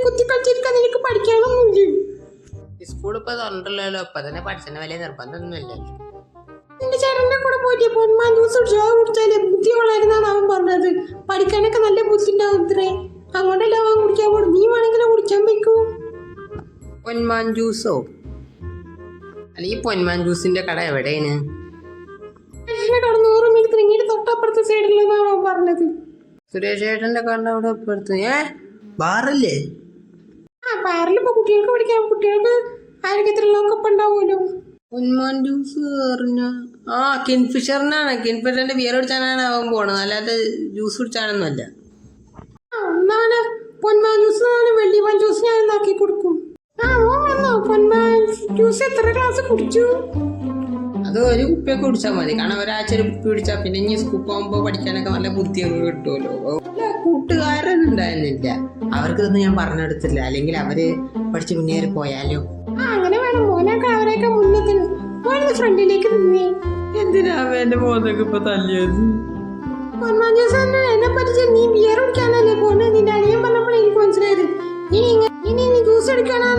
കുത്തി കളിച്ചിരിക്കാൻ നിനക്ക് പഠിക്കാനൊന്നുമില്ല. സ്കൂളിൽ ഇപ്പൊ തുറന്നിട്ടുള്ളല്ലോ, ഇപ്പൊ തന്നെ പഠിച്ചതിന് വലിയ നിർബന്ധമൊന്നുമില്ലല്ലോ. നിന്റെ ചേട്ടന്റെ കൂടെ പോയിട്ട് പൊന്മാൻ ജ്യൂസ് കുടിച്ചാലേ ബുദ്ധി വളരുന്നാണ് അവൻ പറഞ്ഞത്. പഠിക്കാനൊക്കെ നല്ല ബുദ്ധി ഉണ്ടാവും ഇത്രേ, അങ്ങോട്ടല്ല അവൻ കുടിക്കാൻ പോടും. നീ വേണമെങ്കിലും കുടിക്കാൻ വെക്കൂ. പൊന്മാൻ ജ്യൂസോ? അല്ല, ഈ പൊന്മാൻ ജ്യൂസിന്റെ കട എവിടെയാണ്? കട 100 മീറ്റർ ഇങ്ങോട്ട് തൊട്ടപ്പുറത്തെ സൈഡിലെന്നാണ് അവൻ പറഞ്ഞത്. സുരേഷ് ഏട്ടന്റെ കട അവിടെ അപ്പുറത്ത്. ബാറല്ലേ? ആ ബാറിലിപ്പോ കുട്ടികൾക്ക് പഠിക്കാൻ, കുട്ടികൾക്ക് ആരോഗ്യത്തിലുള്ളതൊക്കെ ഇപ്പൊ ഉണ്ടാവുമല്ലോ. പൊന്മാൻ ജ്യൂസ് പറഞ്ഞ കിൻഫിഷറിനാണ്. കിൻഫിഷറിന്റെ ബിയർ കുടിച്ചാനാണ് അവൻ പോണത്, അല്ലാതെ ജ്യൂസ് കുടിച്ചാനൊന്നുമല്ല. എന്നാണ് പൊന്മാൻ ജ്യൂസ്, വെള്ളിമാൻ ജ്യൂസ് ഞാൻ ഉണ്ടാക്കി കൊടുക്കും. പൊന്മാൻ ജ്യൂസ് എത്ര ഗ്ലാസ് കുടിച്ചു? അത് ഒരു കുപ്പിയൊക്കെ കുടിച്ചാൽ മതി. കാരണം ഒരാഴ്ച ഒരു കുപ്പി കുടിച്ചാൽ പിന്നെ ഇനി സ്കൂൾ പോകുമ്പോൾ പഠിക്കാനൊക്കെ നല്ല ബുദ്ധിയൊക്കെ കിട്ടുമല്ലോ. കൂട്ടുകാരൻ ഉണ്ടായിരുന്നില്ല, അവർക്ക് ഇതൊന്നും ഞാൻ പറഞ്ഞെടുത്തില്ല, അല്ലെങ്കിൽ അവര് പഠിച്ച് മുന്നേറി പോയാലോ. അങ്ങനെ വേണം മോനൊക്കെ അവരെയൊക്കെ മുന്നത്തിൽ ഫ്രണ്ടിലേക്ക് നിന്നേ. എന്തിനാ എന്റെ മോനൊക്കെ ഇപ്പൊ തല്ലിയത്? പൊന്മാൻ ജ്യൂസ് എന്നെ പറ്റിച്ച് നീ ബിയർ കുടിക്കാനല്ലേ പോന്നെ. നിന്റെ അനിയൻ പറഞ്ഞപ്പോൾ എനിക്ക് മനസ്സിലായത്. ഇനി നീ ജ്യൂസ് എടുക്കാനാ